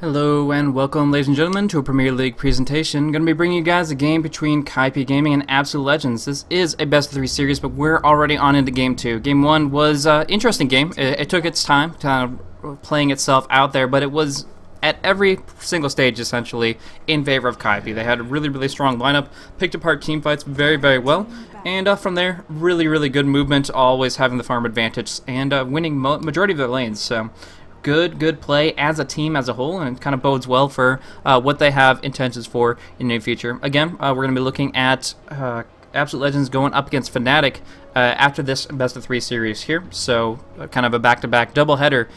Hello and welcome, ladies and gentlemen, to a Premier League presentation. Going to be bringing you guys a game between Kaipi Gaming and Absolute Legends. This is a best of 3 series, but we're already on into Game 2. Game 1 was an interesting game. It took its time kind of playing itself out there, but it was at every single stage essentially in favor of Kaipi. They had a really strong lineup, picked apart team fights very well, and from there, really good movement, always having the farm advantage and winning majority of their lanes. So good play as a team as a whole, and it kind of bodes well for what they have intentions for in the near future. Again, we're going to be looking at Absolute Legends going up against Fnatic after this best of 3 series here. So kind of a back-to-back doubleheader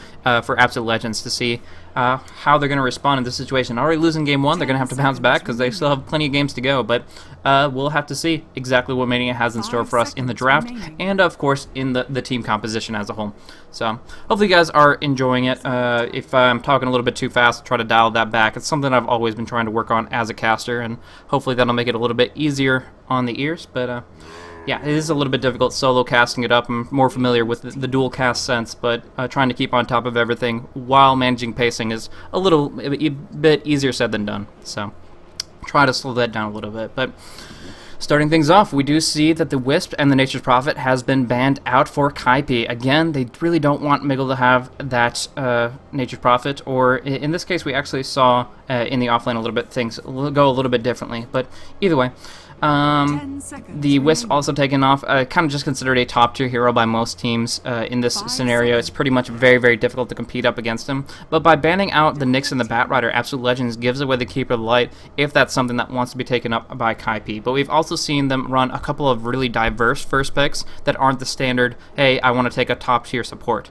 for Absolute Legends to see how they're going to respond in this situation. Already losing game 1, they're going to have to bounce back because they still have plenty of games to go, but we'll have to see exactly what Mania has in store for us in the draft and of course in the team composition as a whole. So hopefully you guys are enjoying it. If I'm talking a little bit too fast, I'll try to dial that back. It's something I've always been trying to work on as a caster, and hopefully that'll make it a little bit easier on the ears, but yeah, it is a little bit difficult solo casting it up. I'm more familiar with the dual cast sense, but trying to keep on top of everything while managing pacing is a bit easier said than done. So try to slow that down a little bit. But starting things off, we do see that the Wisp and the Nature's Prophet has been banned out for Kaipi. Again, they really don't want Miggle to have that Nature's Prophet, or in this case we actually saw in the offlane a little bit things go a little bit differently. But either way, the Wisp also taken off, kind of just considered a top tier hero by most teams in this scenario. It's pretty much very difficult to compete up against him. But by banning out the Nyx and the Batrider, Absolute Legends gives away the Keeper of the Light if that's something that wants to be taken up by Kaipi. But we've also seen them run a couple of really diverse first picks that aren't the standard, hey, I want to take a top tier support.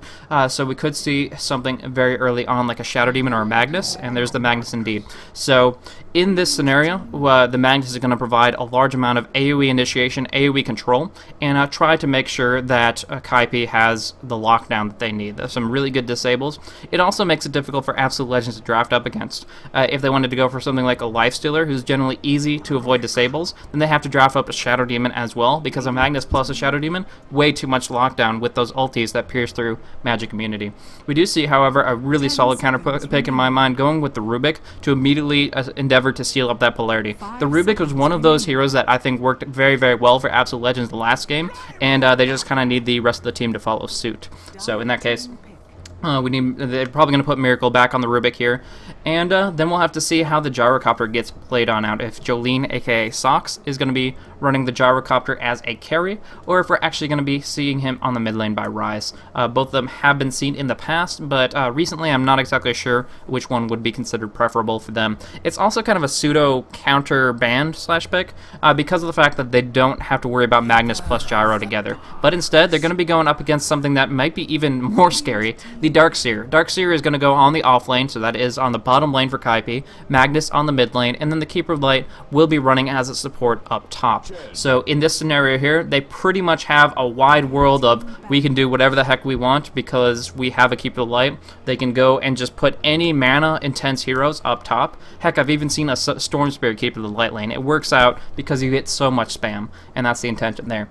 So we could see something very early on like a Shadow Demon or a Magnus, and there's the Magnus indeed. So in this scenario, the Magnus is going to provide a large amount of AoE initiation, AoE control, and try to make sure that Kaipi has the lockdown that they need. There's some really good disables. It also makes it difficult for Absolute Legends to draft up against. If they wanted to go for something like a Lifestealer, who's generally easy to avoid disables, then they have to draft up a Shadow Demon as well, because a Magnus plus a Shadow Demon, way too much lockdown with those ultis that pierce through magic immunity. We do see, however, a really solid counter pick in my mind, going with the Rubik to immediately endeavor to seal up that polarity. The Rubik was one of those heroes that I think worked very well for Absolute Legends the last game, and they just kind of need the rest of the team to follow suit. So in that case, they're probably going to put Miracle back on the Rubik here, and then we'll have to see how the Gyrocopter gets played on out. If Jolene, aka Socks, is going to be running the Gyrocopter as a carry, or if we're actually going to be seeing him on the mid lane by Ryze. Both of them have been seen in the past, but recently I'm not exactly sure which one would be considered preferable for them. It's also kind of a pseudo counter band slash pick because of the fact that they don't have to worry about Magnus plus Gyro together, but instead they're going to be going up against something that might be even more scary, the Darkseer. Darkseer is going to go on the off lane, so that is on the bottom lane for Kaipi, Magnus on the mid lane, and then the Keeper of Light will be running as a support up top. So in this scenario here, they pretty much have a wide world of we can do whatever the heck we want because we have a Keeper of Light. They can go and just put any mana intense heroes up top. Heck, I've even seen a Storm Spirit Keeper of the Light lane. It works out because you get so much spam, and that's the intention there.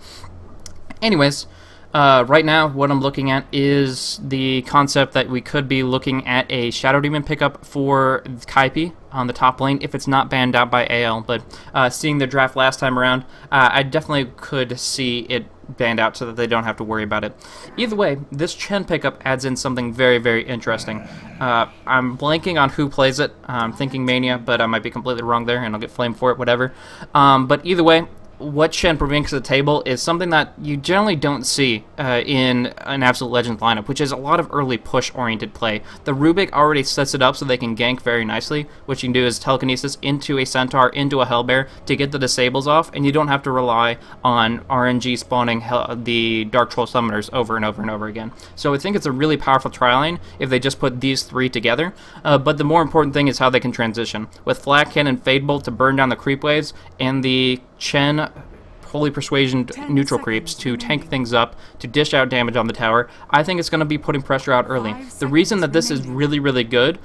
Anyways, right now, what I'm looking at is the concept that we could be looking at a Shadow Demon pickup for Kaipi on the top lane if it's not banned out by AL, but seeing the draft last time around, I definitely could see it banned out so that they don't have to worry about it. Either way, this Chen pickup adds in something very interesting. I'm blanking on who plays it. I'm thinking Mania, but I might be completely wrong there, and I'll get flamed for it, whatever. But either way, what Chen brings to the table is something that you generally don't see in an Absolute Legends lineup, which is a lot of early push-oriented play. The Rubik already sets it up so they can gank very nicely. What you can do is telekinesis into a Centaur, into a Hellbear to get the disables off, and you don't have to rely on RNG spawning the Dark Troll Summoners over and over again. So I think it's a really powerful tri-lane if they just put these three together, but the more important thing is how they can transition. With Flat Cannon and Fade Bolt to burn down the creep waves, and the Chen Holy Persuasion neutral creeps to tank things up, to dish out damage on the tower, I think it's going to be putting pressure out early. The reason that this is really good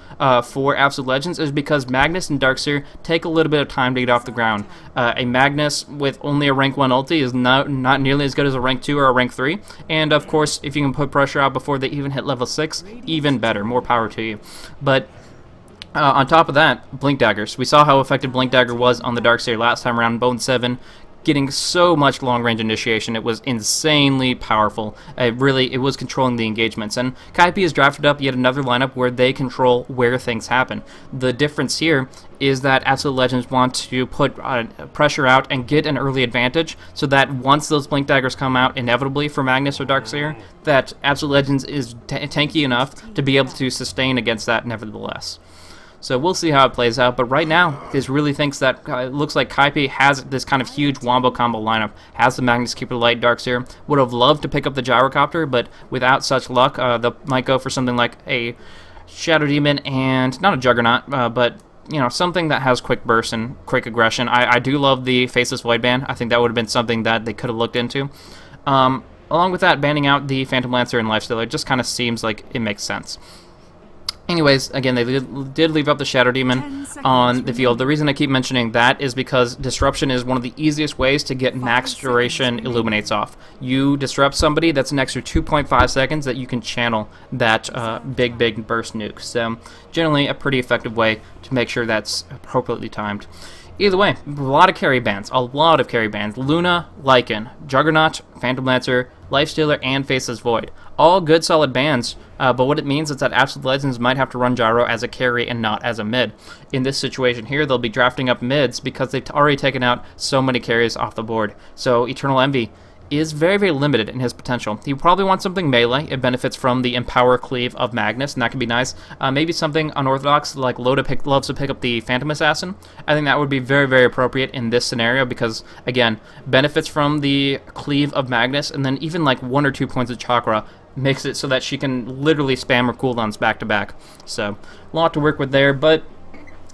for Absolute Legends is because Magnus and Darkseer take a little bit of time to get off the ground. A Magnus with only a rank 1 ulti is not nearly as good as a rank 2 or a rank 3, and of course if you can put pressure out before they even hit level 6, even better, more power to you. But On top of that, Blink Daggers. We saw how effective Blink Dagger was on the Darkseer last time around in Bone 7, getting so much long-range initiation. It was insanely powerful. It was controlling the engagements. And Kaipi has drafted up yet another lineup where they control where things happen. The difference here is that Absolute Legends want to put pressure out and get an early advantage, so that once those Blink Daggers come out inevitably for Magnus or Darkseer, that Absolute Legends is tanky enough to be able to sustain against that nevertheless. So we'll see how it plays out, but right now, this really thinks that it looks like Kaipi has this kind of huge wombo combo lineup, has the Magnus Keeper Light Darkseer, would have loved to pick up the Gyrocopter, but without such luck, they might go for something like a Shadow Demon and, not a Juggernaut, but, you know, something that has quick burst and quick aggression. I do love the Faceless Void Ban. I think that would have been something that they could have looked into. Along with that, banning out the Phantom Lancer and Lifestealer just kind of seems like it makes sense. Anyways, again, they did leave up the Shadow Demon on the field. The reason I keep mentioning that is because Disruption is one of the easiest ways to get max duration Illuminates off. You disrupt somebody, that's an extra 2.5 seconds that you can channel that big burst nuke. So, generally a pretty effective way to make sure that's appropriately timed. Either way, a lot of carry bans. Luna, Lycan, Juggernaut, Phantom Lancer, Lifestealer, and Faceless Void. All good solid bans, but what it means is that Absolute Legends might have to run Gyro as a carry and not as a mid. In this situation here, they'll be drafting up mids because they've already taken out so many carries off the board. So Eternal Envy is very limited in his potential. He probably wants something melee. It benefits from the Empower Cleave of Magnus, and that can be nice. Maybe something unorthodox, like loves to pick up the Phantom Assassin. I think that would be very appropriate in this scenario because, again, benefits from the Cleave of Magnus, and then even like 1 or 2 points of Chakra makes it so that she can literally spam her cooldowns back to back. So, a lot to work with there, but,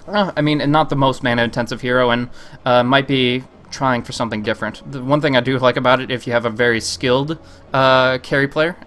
I mean, not the most mana-intensive hero, and might be trying for something different. The one thing I do like about it, if you have a very skilled carry player,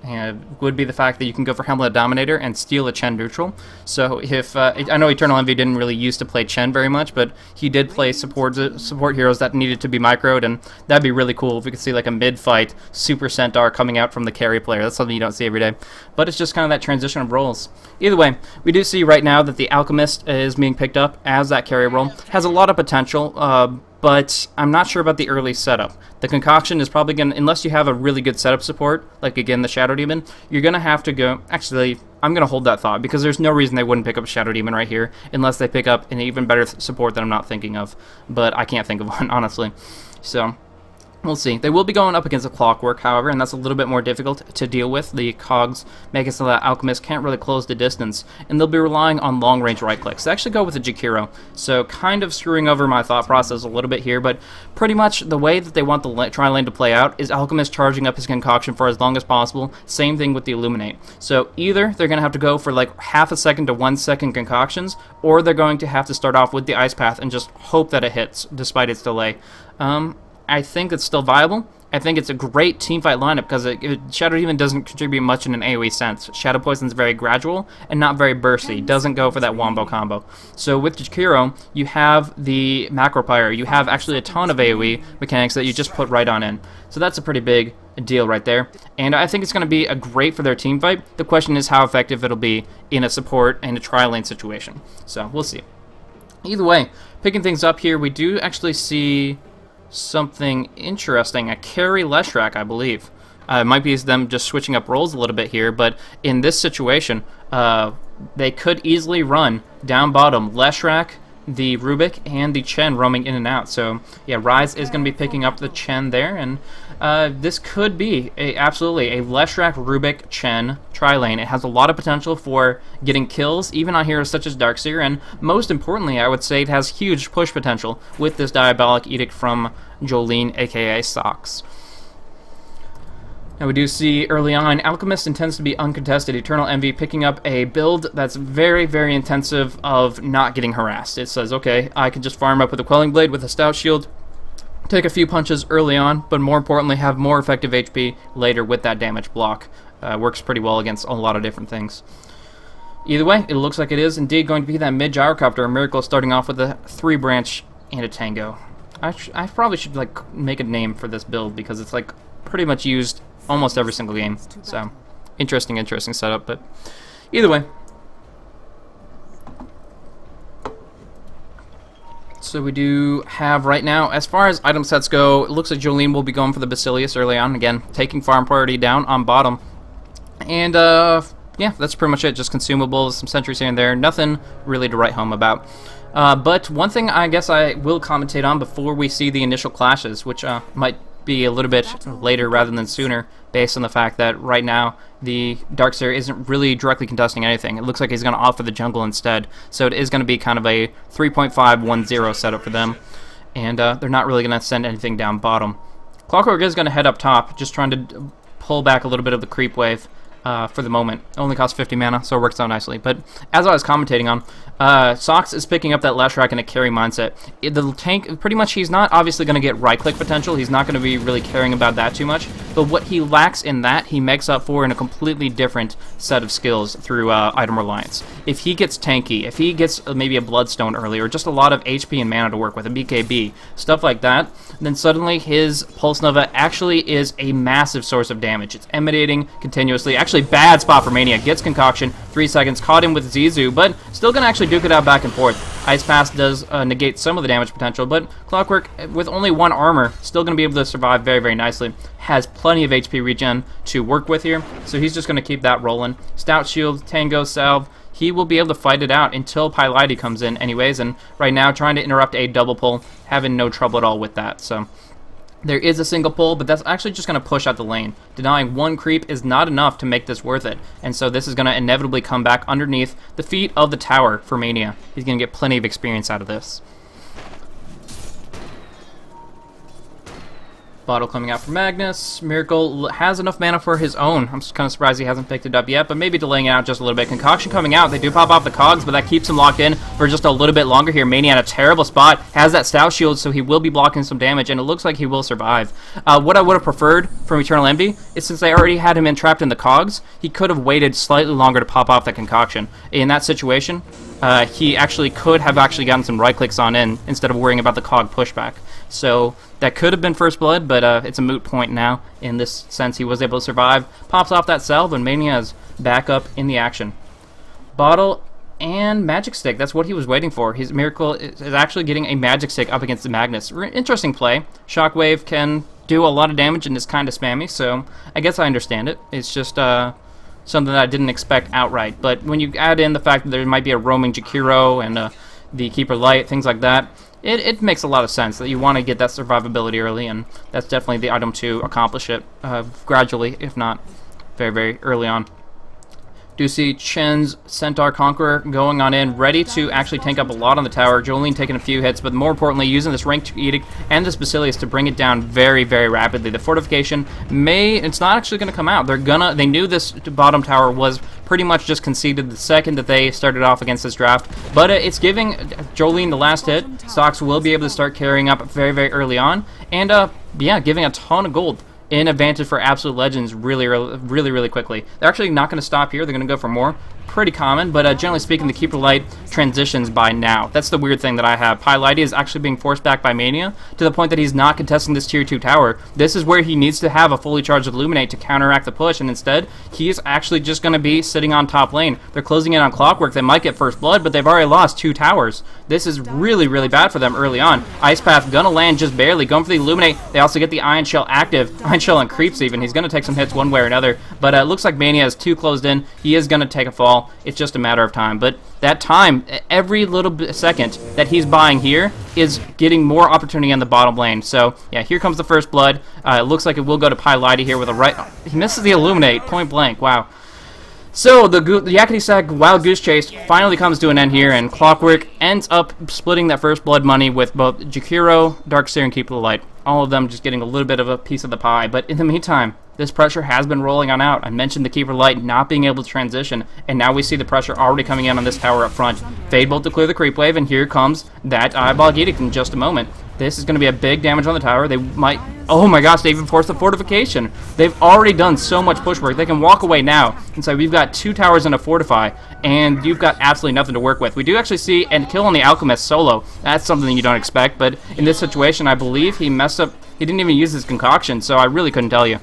would be the fact that you can go for Hamlet Dominator and steal a Chen neutral. So if I know Eternal Envy didn't really used to play Chen very much, but he did play support heroes that needed to be microed, and that'd be really cool if we could see like a mid-fight Super Centaur coming out from the carry player. That's something you don't see every day. But it's just kind of that transition of roles. Either way, we do see right now that the Alchemist is being picked up as that carry role. Has a lot of potential, but I'm not sure about the early setup. The Concoction is probably going to, unless you have a really good setup support, like again the Shadow Demon, you're going to have to go, actually, I'm going to hold that thought, because there's no reason they wouldn't pick up a Shadow Demon right here, unless they pick up an even better support that I'm not thinking of, but I can't think of one, honestly. So, we'll see. They will be going up against a Clockwork, however, and that's a little bit more difficult to deal with. The cogs make it so that Alchemist can't really close the distance, and they'll be relying on long-range right-clicks. They actually go with a Jakiro, so kind of screwing over my thought process a little bit here, but pretty much the way that they want the tri-lane to play out is Alchemist charging up his Concoction for as long as possible. Same thing with the Illuminate. So either they're going to have to go for like half a second to 1 second Concoctions, or they're going to have to start off with the Ice Path and just hope that it hits, despite its delay. I think it's still viable. I think it's a great teamfight lineup because Shadow Demon doesn't contribute much in an AoE sense. Shadow Poison's very gradual and not very bursty. Doesn't go for that wombo combo. So with Jakiro, you have the Macro Pyre. You have actually a ton of AoE mechanics that you just put right on in. So that's a pretty big deal right there. And I think it's going to be a great for their teamfight. The question is how effective it'll be in a support and a tri-lane situation. So we'll see. Either way, picking things up here, we do actually see something interesting. A carry Leshrac, I believe. It might be them just switching up roles a little bit here, but in this situation, they could easily run down bottom Leshrac, the Rubik, and the Chen roaming in and out. So yeah, Rise is going to be picking up the Chen there, and this could be absolutely a Leshrac, Rubik, Chen tri-lane. It has a lot of potential for getting kills, even on heroes such as Darkseer, and most importantly, I would say it has huge push potential with this Diabolic Edict from Jolene, aka Socks. Now we do see early on, Alchemist intends to be uncontested. Eternal Envy picking up a build that's very intensive of not getting harassed. It says, okay, I can just farm up with a Quelling Blade with a Stout Shield, take a few punches early on, but more importantly have more effective HP later with that damage block. Works pretty well against a lot of different things. Either way, it looks like it is indeed going to be that mid-Gyrocopter. A Miracle starting off with a 3-branch and a Tango. I probably should like make a name for this build because it's like pretty much used almost every single game. So, interesting setup, but either way. So we do have right now, as far as item sets go, it looks like Jolene will be going for the Basilius early on. Again, taking farm priority down on bottom. And, yeah, that's pretty much it. Just consumables, some sentries here and there. Nothing really to write home about. But one thing I guess I will commentate on before we see the initial clashes, which might be a little bit later rather than sooner, based on the fact that right now the Darkseer isn't really directly contesting anything. It looks like he's going to opt for the jungle instead, so it is going to be kind of a 3.5-1-0 setup for them, and they're not really going to send anything down bottom. Clockwork is going to head up top, just trying to pull back a little bit of the creep wave. For the moment. It only costs 50 mana, so it works out nicely. But as I was commentating on, Sox is picking up that Leshrac in a carry mindset. The tank, pretty much, he's not obviously going to get right-click potential. He's not going to be really caring about that too much. But what he lacks in that, he makes up for in a completely different set of skills through item reliance. If he gets tanky, if he gets maybe a Bloodstone early, or just a lot of HP and mana to work with, a BKB, stuff like that, then suddenly his Pulse Nova actually is a massive source of damage. It's emanating continuously. Actually, bad spot for Mania. Gets Concoction, 3 seconds, caught him with Zizu, but still going to actually duke it out back and forth. Ice Pass does negate some of the damage potential, but Clockwork, with only 1 armor, still going to be able to survive very, very nicely. Has plenty of HP regen to work with here, so he's just going to keep that rolling. Stout Shield, Tango, Salve, he will be able to fight it out until Pylite comes in anyways, and right now trying to interrupt a double pull, having no trouble at all with that, so... There is a single pull, but that's actually just going to push out the lane. Denying 1 creep is not enough to make this worth it, and so this is going to inevitably come back underneath the feet of the tower for Mania. He's going to get plenty of experience out of this. Bottle coming out for Magnus. Miracle has enough mana for his own. I'm just kind of surprised he hasn't picked it up yet, but maybe delaying it out just a little bit. Concoction coming out. They do pop off the cogs, but that keeps him locked in for just a little bit longer here. Mania in a terrible spot. Has that Stout Shield, so he will be blocking some damage, and it looks like he will survive. What I would have preferred from Eternal Envy is since they already had him entrapped in the cogs, he could have waited slightly longer to pop off that Concoction. In that situation, he actually could have actually gotten some right clicks on in instead of worrying about the cog pushback. So that could have been First Blood, but it's a moot point now in this sense. He was able to survive. Pops off that salve, and Mania is back up in the action. Bottle and Magic Stick. That's what he was waiting for. His Miracle is actually getting a Magic Stick up against the Magnus. Interesting play. Shockwave can do a lot of damage and is kind of spammy, so I guess I understand it. It's just something that I didn't expect outright. But when you add in the fact that there might be a roaming Jakiro and the Keeper Light, things like that, it makes a lot of sense that you want to get that survivability early, and that's definitely the item to accomplish it gradually, if not very, very early on. Do see Chen's Centaur Conqueror going on in, ready to actually tank up a lot on the tower. Jolene taking a few hits, but more importantly, using this Ranked Edict and this Basilius to bring it down very, very rapidly. The fortification it's not actually going to come out. They knew this bottom tower was pretty much just conceded the second that they started off against this draft, but it's giving Jolene the last hit. Sox will be able to start carrying up very, very early on, and yeah, giving a ton of gold in advantage for Absolute Legends really quickly. They're actually not going to stop here. They're going to go for more. Pretty common, but generally speaking, the Keeper Light transitions by now. That's the weird thing that I have. Pylite is actually being forced back by Mania to the point that he's not contesting this Tier 2 tower. This is where he needs to have a fully charged Illuminate to counteract the push, and instead, he's actually just going to be sitting on top lane. They're closing in on Clockwork. They might get First Blood, but they've already lost 2 towers. This is really bad for them early on. Ice Path gonna land just barely. Going for the Illuminate. They also get the Iron Shell active. Iron Shell and creeps even. He's gonna take some hits one way or another, but it looks like Mania is too closed in. He is gonna take a fall. It's just a matter of time, but that time, every little second that he's buying here is getting more opportunity on the bottom lane. So yeah, here comes the First Blood. It looks like it will go to Pylite here with a right. He misses the Illuminate, point blank. Wow. So the Yakety Sack Wild Goose Chase finally comes to an end here, and Clockwork ends up splitting that First Blood money with both Jakiro, Darkseer, and Keeper of the Light. All of them just getting a little bit of a piece of the pie, but in the meantime, this pressure has been rolling on out. I mentioned the Keeper Light not being able to transition, and now we see the pressure already coming in on this tower up front. Fade Bolt to clear the creep wave, and here comes that Eyeball Edict in just a moment. This is going to be a big damage on the tower. They might... Oh my gosh, they even forced the fortification. They've already done so much push work. They can walk away now. And so we've got 2 towers and a fortify, and you've got absolutely nothing to work with. We do actually see a kill on the Alchemist solo. That's something you don't expect, but in this situation, I believe he messed up. He didn't even use his concoction, so I really couldn't tell you.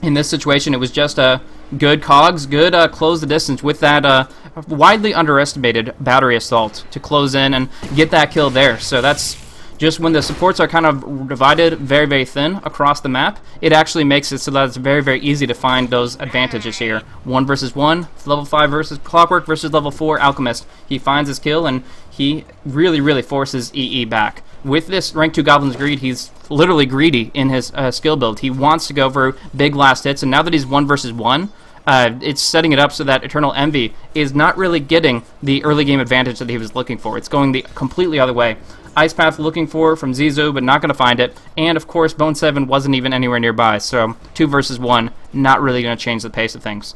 In this situation, it was just a good cogs, good close the distance with that widely underestimated battery assault to close in and get that kill there. So that's just when the supports are kind of divided very, very thin across the map, it actually makes it so that it's very, very easy to find those advantages here. 1 versus 1, level 5 versus Clockwork versus level 4 Alchemist. He finds his kill and he really, really forces EE back. With this rank 2 Goblin's Greed, he's literally greedy in his skill build. He wants to go for big last hits, and now that he's 1 versus 1, it's setting it up so that Eternal Envy is not really getting the early game advantage that he was looking for. It's going the completely other way. Ice Path looking for from Zizu, but not going to find it. And, of course, Bone 7 wasn't even anywhere nearby, so 2 versus 1, not really going to change the pace of things.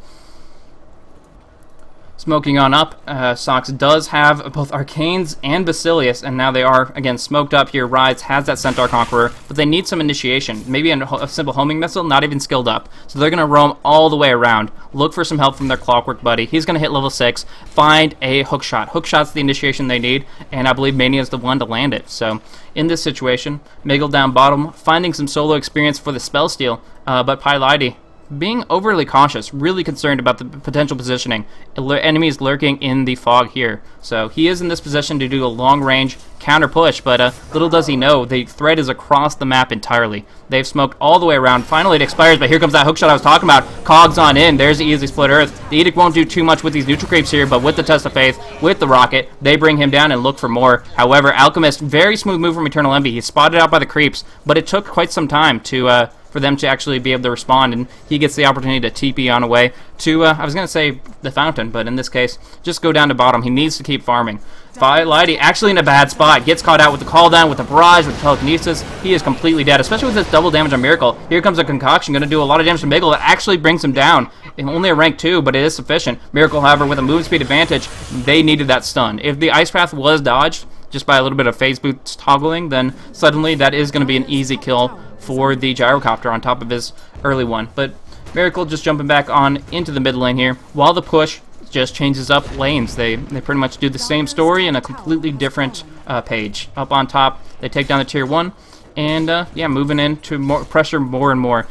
Smoking on up, Sox does have both Arcanes and Basilius, and now they are, again, smoked up here. Rise has that Centaur Conqueror, but they need some initiation. Maybe a simple homing missile, not even skilled up. So they're going to roam all the way around, look for some help from their Clockwork buddy. He's going to hit level 6, find a hookshot. Hookshot's the initiation they need, and I believe Mania is the one to land it. So in this situation, Miggle down bottom, finding some solo experience for the spell steal, but Pylidi being overly cautious, really concerned about the potential positioning. Enemies lurking in the fog here. So he is in this position to do a long-range counter push, but little does he know, the threat is across the map entirely. They've smoked all the way around. Finally it expires, but here comes that hookshot I was talking about. Cogs on in. There's the easy split earth. The Edict won't do too much with these neutral creeps here, but with the Test of Faith, with the rocket, they bring him down and look for more. However, Alchemist, very smooth move from Eternal Envy. He's spotted out by the creeps, but it took quite some time to for them to actually be able to respond, and he gets the opportunity to TP on away to, I was going to say the fountain, but in this case, just go down to bottom. He needs to keep farming. Pylidi actually in a bad spot, gets caught out with the call down, with the barrage, with the telekinesis. He is completely dead, especially with this double damage on Miracle. Here comes a concoction, going to do a lot of damage to Miggle. That actually brings him down. Only a rank 2, but it is sufficient. Miracle, however, with a move speed advantage, they needed that stun. If the Ice Path was dodged, just by a little bit of phase boost toggling, then suddenly that is going to be an easy kill for the Gyrocopter on top of his early one. But Miracle just jumping back on into the mid lane here, while the push just changes up lanes. They pretty much do the same story in a completely different page. Up on top, they take down the tier 1, and yeah, moving in to more pressure more and more.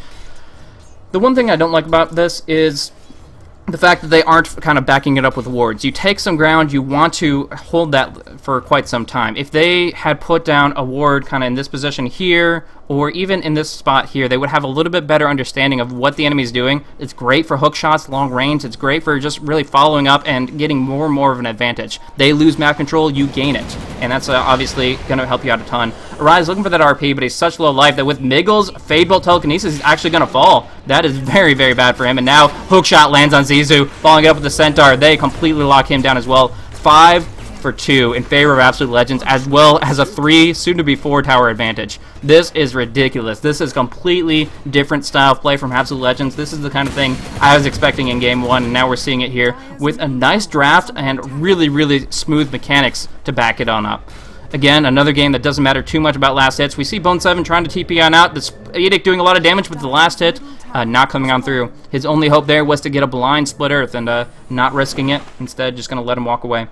The one thing I don't like about this is the fact that they aren't kind of backing it up with wards. You take some ground, you want to hold that for quite some time. If they had put down a ward kind of in this position here, or even in this spot here, they would have a little bit better understanding of what the enemy's doing. It's great for hook shots, long range. It's great for just really following up and getting more and more of an advantage. They lose map control, you gain it, and that's obviously going to help you out a ton. Arise looking for that RP, but he's such low life that with Miggle's Fade Bolt Telekinesis, he's actually going to fall. That is very, very bad for him, and now hookshot lands on Zizu, following it up with the Centaur. They completely lock him down as well. 5 for 2 in favor of Absolute Legends, as well as a 3, soon to be 4 tower advantage. This is ridiculous. This is completely different style of play from Absolute Legends. This is the kind of thing I was expecting in game 1, and now we're seeing it here with a nice draft and really, really smooth mechanics to back it on up. Again, another game that doesn't matter too much about last hits. We see Bone 7 trying to TP on out. This Edict doing a lot of damage with the last hit, not coming on through. His only hope there was to get a blind split earth, and not risking it. Instead, just going to let him walk away.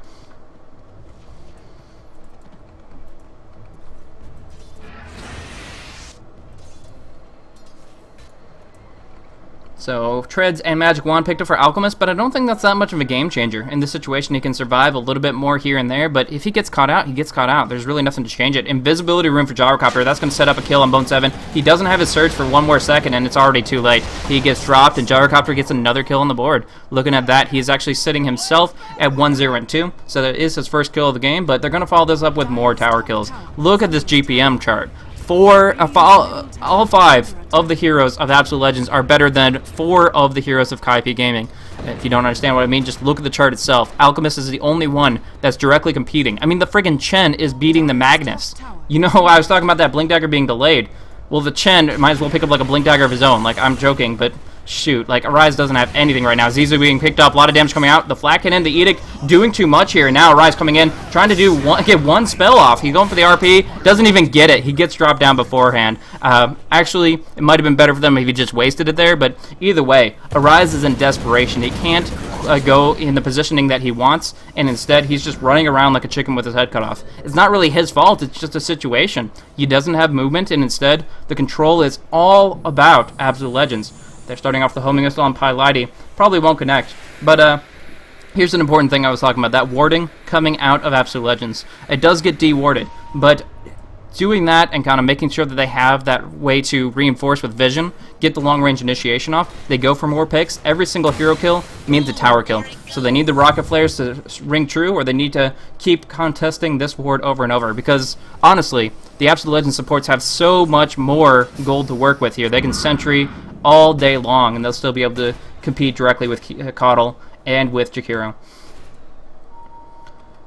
So, Treads and Magic Wand picked up for Alchemist, but I don't think that's that much of a game changer. In this situation, he can survive a little bit more here and there, but if he gets caught out, he gets caught out. There's really nothing to change it. Invisibility Room for Gyrocopter, that's going to set up a kill on Bone 7. He doesn't have his surge for one more second, and it's already too late. He gets dropped, and Gyrocopter gets another kill on the board. Looking at that, he's actually sitting himself at 1-0-2, so that is his first kill of the game, but they're going to follow this up with more tower kills. Look at this GPM chart. All 5 of the heroes of Absolute Legends are better than 4 of the heroes of Kaipi Gaming. If you don't understand what I mean, just look at the chart itself. Alchemist is the only one that's directly competing. I mean, the friggin' Chen is beating the Magnus. You know, I was talking about that Blink Dagger being delayed. Well, the Chen might as well pick up like a Blink Dagger of his own. Like, I'm joking, but shoot, like, Arise doesn't have anything right now. Zizu being picked up, a lot of damage coming out. The Flak hit in, the Edict doing too much here. Now Arise coming in, trying to get one spell off. He's going for the RP, doesn't even get it. He gets dropped down beforehand. Actually, it might have been better for them if he just wasted it there, but either way, Arise is in desperation. He can't go in the positioning that he wants, and instead he's just running around like a chicken with his head cut off. It's not really his fault, it's just a situation. He doesn't have movement, and instead the control is all about Absolute Legends. They're starting off the homing missile on Pylidi. Probably won't connect, but Here's an important thing I was talking about, that warding coming out of Absolute Legends. It does get de-warded, but doing that and kind of making sure that they have that way to reinforce with vision, get the long-range initiation off, they go for more picks. Every single hero kill means a tower kill. So they need the rocket flares to ring true, or they need to keep contesting this ward over and over, because honestly, the Absolute Legends supports have so much more gold to work with here. They can sentry all day long, and they'll still be able to compete directly with Coddle and with Jakiro.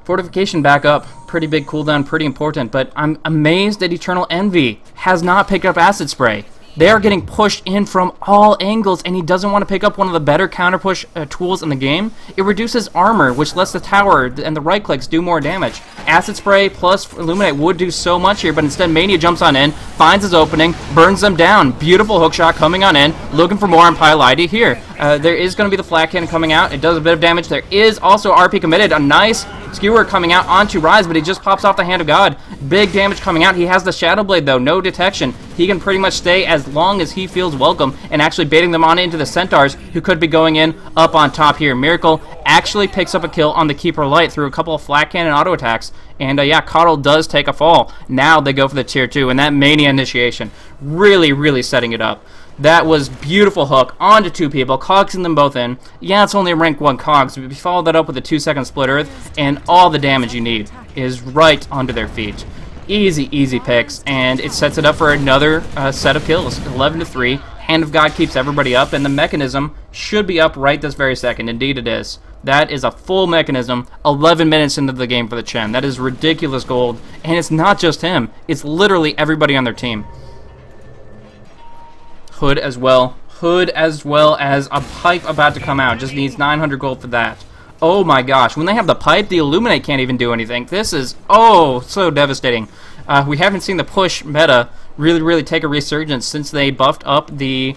Fortification back up, pretty big cooldown, pretty important, but I'm amazed that Eternal Envy has not picked up Acid Spray. They are getting pushed in from all angles, and he doesn't want to pick up one of the better counter push tools in the game. It reduces armor, which lets the tower and the right clicks do more damage. Acid Spray plus Illuminate would do so much here, but instead Mania jumps on in, finds his opening, burns them down. Beautiful hookshot coming on in, looking for more on Pylite here. There is going to be the flat cannon coming out. It does a bit of damage. There is also RP committed. A nice skewer coming out onto Rise, but he just pops off the Hand of God. Big damage coming out. He has the Shadow Blade, though. No detection. He can pretty much stay as long as he feels welcome, and actually baiting them on into the Centaurs, who could be going in up on top here. Miracle actually picks up a kill on the Keeper Light through a couple of flat cannon auto attacks. And yeah, Coddle does take a fall. Now they go for the tier 2, and that Mania initiation really, really setting it up. That was beautiful hook onto two people, cogsing them both in. Yeah, it's only a rank 1 cogs, but if you follow that up with a 2-second split earth, and all the damage you need is right onto their feet. Easy, easy picks, and it sets it up for another set of kills. 11-3. Hand of God keeps everybody up, and the mechanism should be up right this very second. Indeed it is. That is a full mechanism 11 minutes into the game for the Chen. That is ridiculous gold, and it's not just him. It's literally everybody on their team. Hood as well. Hood as well as a pipe about to come out. Just needs 900 gold for that. Oh my gosh. When they have the pipe, the Illuminate can't even do anything. This is, oh, so devastating. We haven't seen the push meta really take a resurgence since they buffed up the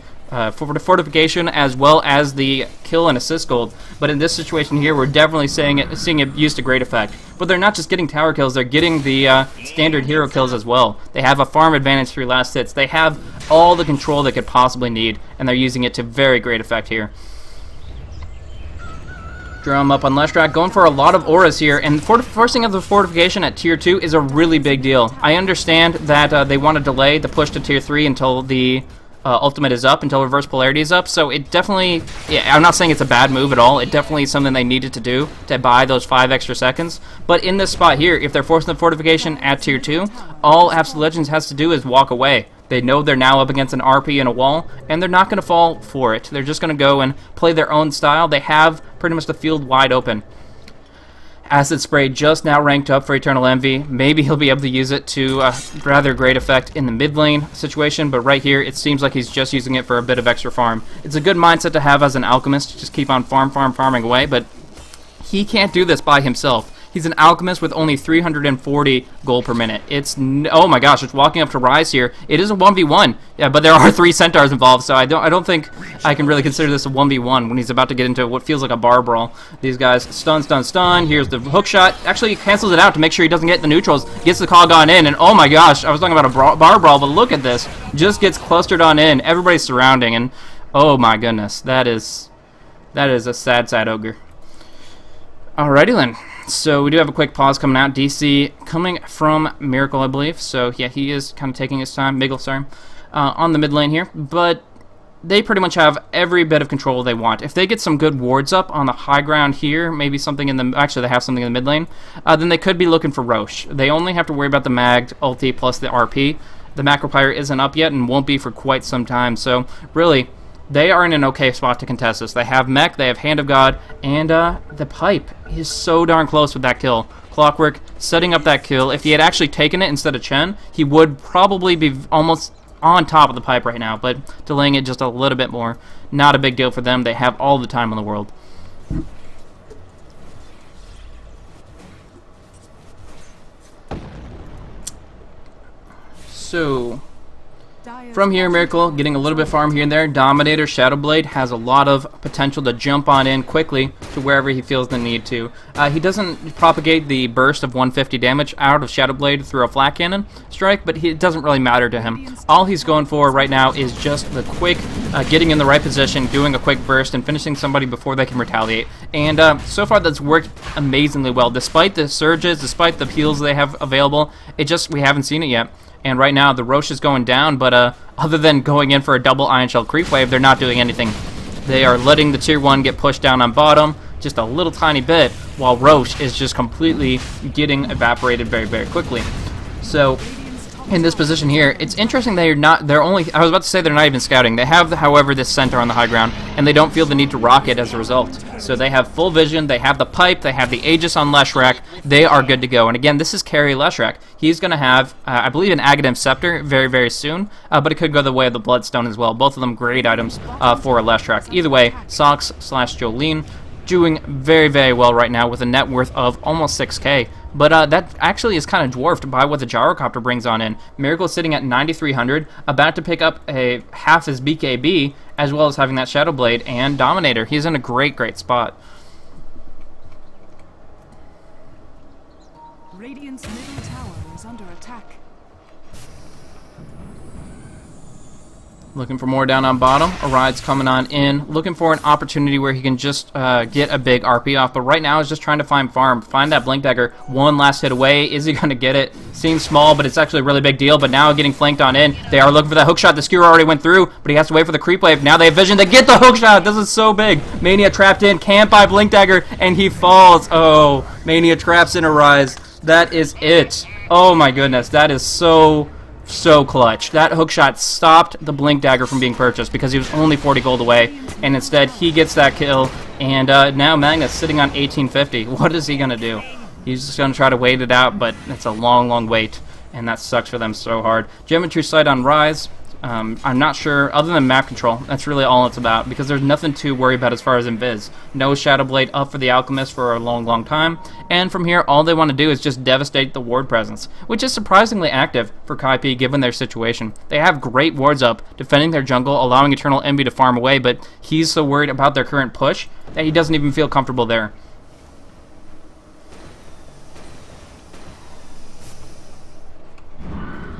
fortification as well as the kill and assist gold. But in this situation here, we're definitely seeing it used to great effect. But they're not just getting tower kills, they're getting the standard hero kills as well. They have a farm advantage through last hits. They have all the control they could possibly need, and they're using it to very great effect here. Drum up on Leshrac, going for a lot of auras here, and forcing up the fortification at tier 2 is a really big deal. I understand that they want to delay the push to tier 3 until the ultimate is up, until reverse polarity is up, so it definitely, yeah, I'm not saying it's a bad move at all. It definitely is something they needed to do to buy those 5 extra seconds. But in this spot here, if they're forcing the fortification at tier 2, all Absolute Legends has to do is walk away. They know they're now up against an RP and a wall, and they're not going to fall for it. They're just going to go and play their own style. They have pretty much the field wide open. Acid Spray just now ranked up for Eternal Envy. Maybe he'll be able to use it to rather great effect in the mid lane situation, but right here it seems like he's just using it for a bit of extra farm. It's a good mindset to have as an alchemist, to just keep on farming away, but he can't do this by himself. He's an alchemist with only 340 gold per minute. It's, oh my gosh, it's walking up to Rise here. It is a 1v1, yeah, but there are 3 centaurs involved, so I don't think I can really consider this a 1v1 when he's about to get into what feels like a bar brawl. These guys stun. Here's the hook shot. Actually, he cancels it out to make sure he doesn't get the neutrals. Gets the cog on in, and oh my gosh, I was talking about a bar brawl, but look at this. Just gets clustered on in. Everybody's surrounding, and oh my goodness, that is a sad ogre. Alrighty then. So we do have a quick pause coming out. DC coming from Miracle, I believe. So yeah, he is kind of taking his time. Miggle, sorry, on the mid lane here. But they pretty much have every bit of control they want. If they get some good wards up on the high ground here, maybe something in the, actually they have something in the mid lane, then they could be looking for Roche. They only have to worry about the Mag, ulti, plus the RP. The Macropyre isn't up yet and won't be for quite some time. So really, they are in an okay spot to contest this. They have Mech, they have Hand of God, and the Pipe is so darn close with that kill. Clockwork setting up that kill. If he had actually taken it instead of Chen, he would probably be almost on top of the Pipe right now, but delaying it just a little bit more. Not a big deal for them. They have all the time in the world. So From here, Miracle getting a little bit farm here and there. Dominator, Shadow Blade has a lot of potential to jump on in quickly to wherever he feels the need to. He doesn't propagate the burst of 150 damage out of Shadow Blade through a flat cannon strike, but it doesn't really matter to him. All he's going for right now is just the quick getting in the right position, doing a quick burst, and finishing somebody before they can retaliate. And so far that's worked amazingly well. Despite the surges, despite the heals they have available, we haven't seen it yet. And right now, the Roche is going down, but other than going in for a double Ion Shell creep wave, they're not doing anything. They are letting the tier 1 get pushed down on bottom just a little tiny bit, while Roche is just completely getting evaporated very, very quickly. So, in this position here, it's interesting I was about to say they're not even scouting. They have, however, this center on the high ground, and they don't feel the need to rock it as a result. So they have full vision, they have the pipe, they have the Aegis on Leshrac, they are good to go. And again, this is carry Leshrac. He's going to have, I believe, an Aghanim Scepter very, very soon, but it could go the way of the Bloodstone as well. Both of them great items for Leshrac. Either way, Sox/Jolene doing very, very well right now with a net worth of almost 6k. But that actually is kind of dwarfed by what the Gyrocopter brings on in. Miracle sitting at 9,300, about to pick up a half his BKB, as well as having that Shadow Blade and Dominator. He's in a great, great spot. Radiant's middle tower is under attack. Looking for more down on bottom. Oride's coming on in, looking for an opportunity where he can just get a big RP off. But right now he's just trying to find farm, find that Blink Dagger. One last hit away. Is he going to get it? Seems small, but it's actually a really big deal. But now getting flanked on in. They are looking for that hook shot. The skewer already went through, but he has to wait for the creep wave. Now they have vision. They get the hook shot. This is so big. Mania trapped in. Can't buy Blink Dagger, and he falls. Oh, Mania traps in Arise. That is it. Oh my goodness. That is so clutch. That hookshot stopped the Blink Dagger from being purchased because he was only 40 gold away, and instead he gets that kill, and now Magnus sitting on 1850. What is he going to do? He's just going to try to wait it out, but it's a long, long wait, and that sucks for them so hard. Geometry Sight on Rise. I'm not sure, other than map control, that's really all it's about, because there's nothing to worry about as far as Invis. No Shadow Blade up for the Alchemist for a long, long time, and from here, all they want to do is just devastate the ward presence, which is surprisingly active for Kaipi given their situation. They have great wards up, defending their jungle, allowing Eternal Envy to farm away, but he's so worried about their current push that he doesn't even feel comfortable there.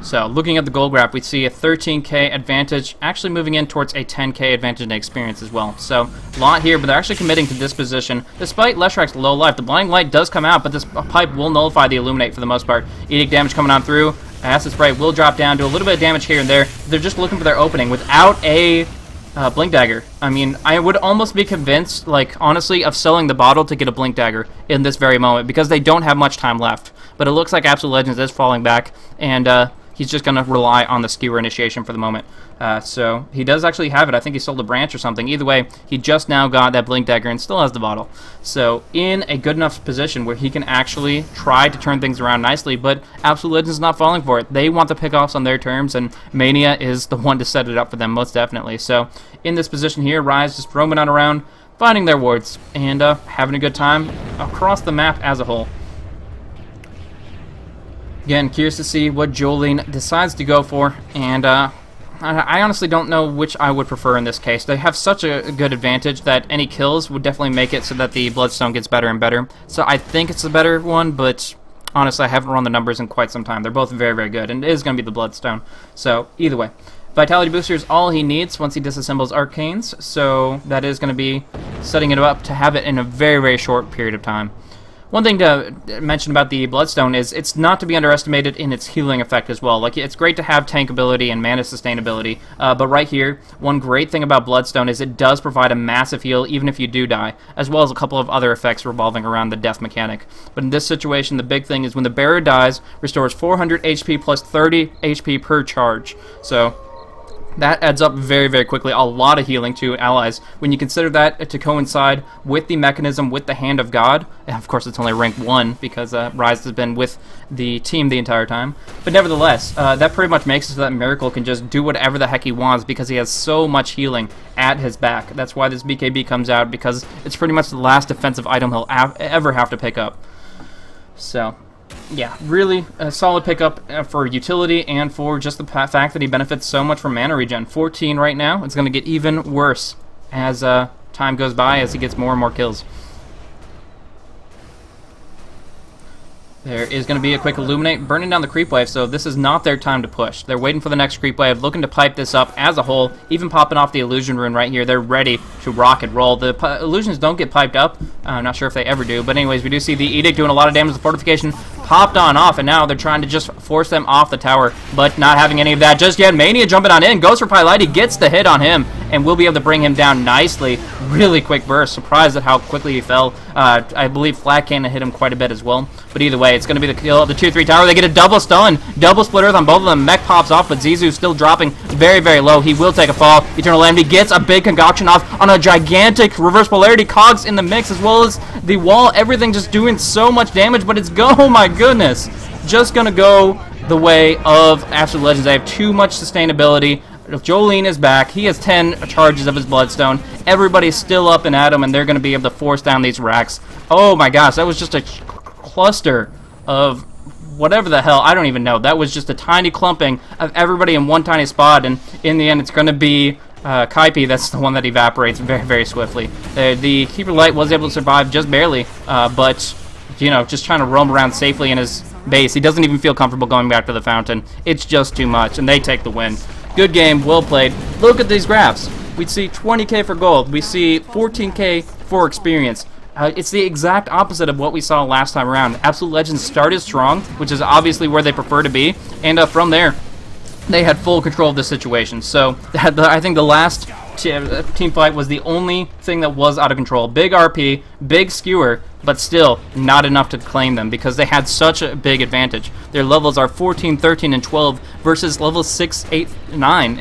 So, looking at the gold graph, we see a 13k advantage, actually moving in towards a 10k advantage in experience as well. So, a lot here, but they're actually committing to this position. Despite Leshrac's low life, the Blinding Light does come out, but this pipe will nullify the Illuminate for the most part. Edict damage coming on through. Acid Spray will drop down, do a little bit of damage here and there. They're just looking for their opening without a Blink Dagger. I mean, I would almost be convinced, like, honestly, of selling the bottle to get a Blink Dagger in this very moment, because they don't have much time left. But it looks like Absolute Legends is falling back, and he's just going to rely on the skewer initiation for the moment. So he does actually have it. I think he sold a branch or something. Either way, he just now got that Blink Dagger and still has the bottle. So in a good enough position where he can actually try to turn things around nicely, but Absolute Legends is not falling for it. They want the pickoffs on their terms, and Mania is the one to set it up for them, most definitely. So in this position here, Rise just roaming on around, finding their wards, and having a good time across the map as a whole. Again, curious to see what Jolene decides to go for, and I honestly don't know which I would prefer in this case. They have such a good advantage that any kills would definitely make it so that the Bloodstone gets better and better. So I think it's the better one, but honestly, I haven't run the numbers in quite some time. They're both very, very good, and it is going to be the Bloodstone. So either way. Vitality Booster is all he needs once he disassembles Arcanes, so that is going to be setting it up to have it in a very, very short period of time. One thing to mention about the Bloodstone is it's not to be underestimated in its healing effect as well. Like, it's great to have tankability and mana sustainability, but right here, one great thing about Bloodstone is it does provide a massive heal even if you do die, as well as a couple of other effects revolving around the death mechanic. But in this situation, the big thing is when the bearer dies, restores 400 HP plus 30 HP per charge. So that adds up very, very quickly. A lot of healing to allies. When you consider that to coincide with the mechanism with the Hand of God, and of course it's only rank 1 because Rise has been with the team the entire time. But nevertheless, that pretty much makes it so that Miracle can just do whatever the heck he wants because he has so much healing at his back. That's why this BKB comes out, because it's pretty much the last defensive item he'll ever have to pick up. So Yeah, really a solid pickup for utility and for just the fact that he benefits so much from mana regen. 14 right now. It's going to get even worse as time goes by, as he gets more and more kills. There is going to be a quick Illuminate, burning down the creep wave, so this is not their time to push. They're waiting for the next creep wave, looking to pipe this up as a whole, even popping off the illusion rune right here. They're ready to rock and roll. The illusions don't get piped up. I'm not sure if they ever do, but anyways, we do see the Edict doing a lot of damage. The fortification popped on off, and now they're trying to just force them off the tower, but not having any of that just yet. Mania jumping on in, goes for Pylite, gets the hit on him, and we'll be able to bring him down nicely. Really quick burst. Surprised at how quickly he fell. I believe Flat Cannon hit him quite a bit as well, but either way, it's going to be the kill of the 2-3 tower. They get a double stun, double splitters on both of them. Mech pops off, but Zizou's still dropping very, very low. He will take a fall. Eternal Calamity gets a big concoction off on a gigantic reverse polarity. Cogs in the mix, as well as the wall. Everything just doing so much damage, but it's oh my goodness, just gonna go the way of Absolute Legends. They have too much sustainability. Jolene is back. He has 10 charges of his Bloodstone. Everybody's still up and at him, and they're going to be able to force down these racks. Oh my gosh, that was just a cluster of whatever the hell. I don't even know. That was just a tiny clumping of everybody in one tiny spot, and in the end, it's going to be Kaipi. That's the one that evaporates very, very swiftly. The Keeper Light was able to survive just barely, but, you know, just trying to roam around safely in his base. He doesn't even feel comfortable going back to the fountain. It's just too much, and they take the win. Good game, well played. Look at these graphs. We see 20k for gold. We see 14k for experience. It's the exact opposite of what we saw last time around. Absolute Legends started strong, which is obviously where they prefer to be, and from there, they had full control of the situation. So I think the last team fight was the only thing that was out of control. Big RP, big skewer, but still not enough to claim them because they had such a big advantage. Their levels are 14, 13, and 12 versus levels 6, 8, 9.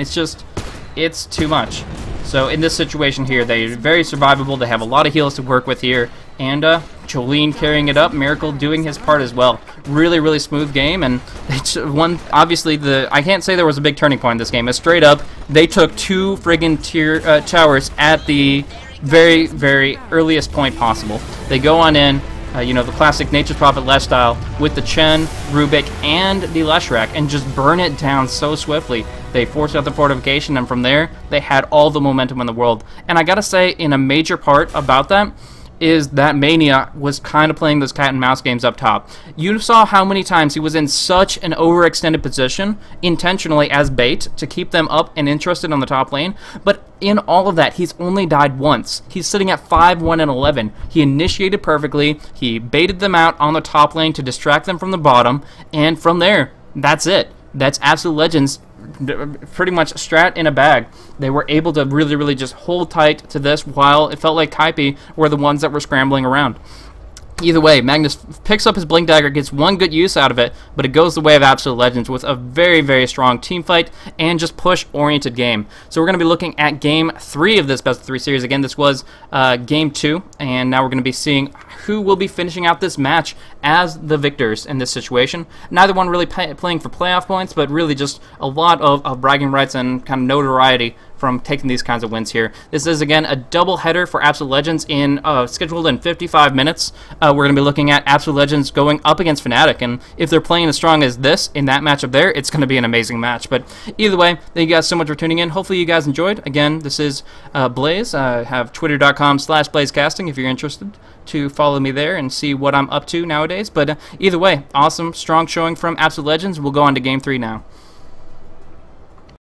It's too much. So in this situation here, they're very survivable. They have a lot of heals to work with here. And Jolene carrying it up, Miracle doing his part as well. Really, really smooth game, and they won. Obviously, I can't say there was a big turning point in this game. It's straight up, they took 2 friggin' towers at the very, very earliest point possible. They go on in, you know, the classic Nature's Prophet Lesh style with the Chen, Rubik, and the Leshrac, and just burn it down so swiftly. They forced out the fortification, and from there, they had all the momentum in the world. And I gotta say, in a major part about that, is that Mania was kind of playing those cat and mouse games up top. You saw how many times he was in such an overextended position intentionally as bait to keep them up and interested on the top lane, but in all of that, he's only died once. He's sitting at 5-1 and 11. He initiated perfectly, he baited them out on the top lane to distract them from the bottom, and from there, that's it. That's Absolute Legends pretty much strat in a bag. They were able to really, really just hold tight to this while it felt like Kaipi were the ones that were scrambling around. Either way, Magnus picks up his Blink Dagger, gets one good use out of it, but it goes the way of Absolute Legends with a very, very strong team fight and just push-oriented game. So we're going to be looking at Game 3 of this Best of 3 series. Again, this was Game 2, and now we're going to be seeing who will be finishing out this match as the victors in this situation. Neither one really playing for playoff points, but really just a lot of bragging rights and kind of notoriety from taking these kinds of wins here. This is, again, a double header for Absolute Legends scheduled in 55 minutes. We're going to be looking at Absolute Legends going up against Fnatic, and if they're playing as strong as this in that matchup there, it's going to be an amazing match. But either way, thank you guys so much for tuning in. Hopefully you guys enjoyed. Again, this is Blaze. I have twitter.com/blazecasting if you're interested to follow me there and see what I'm up to nowadays. But either way, awesome, strong showing from Absolute Legends. We'll go on to Game 3 now.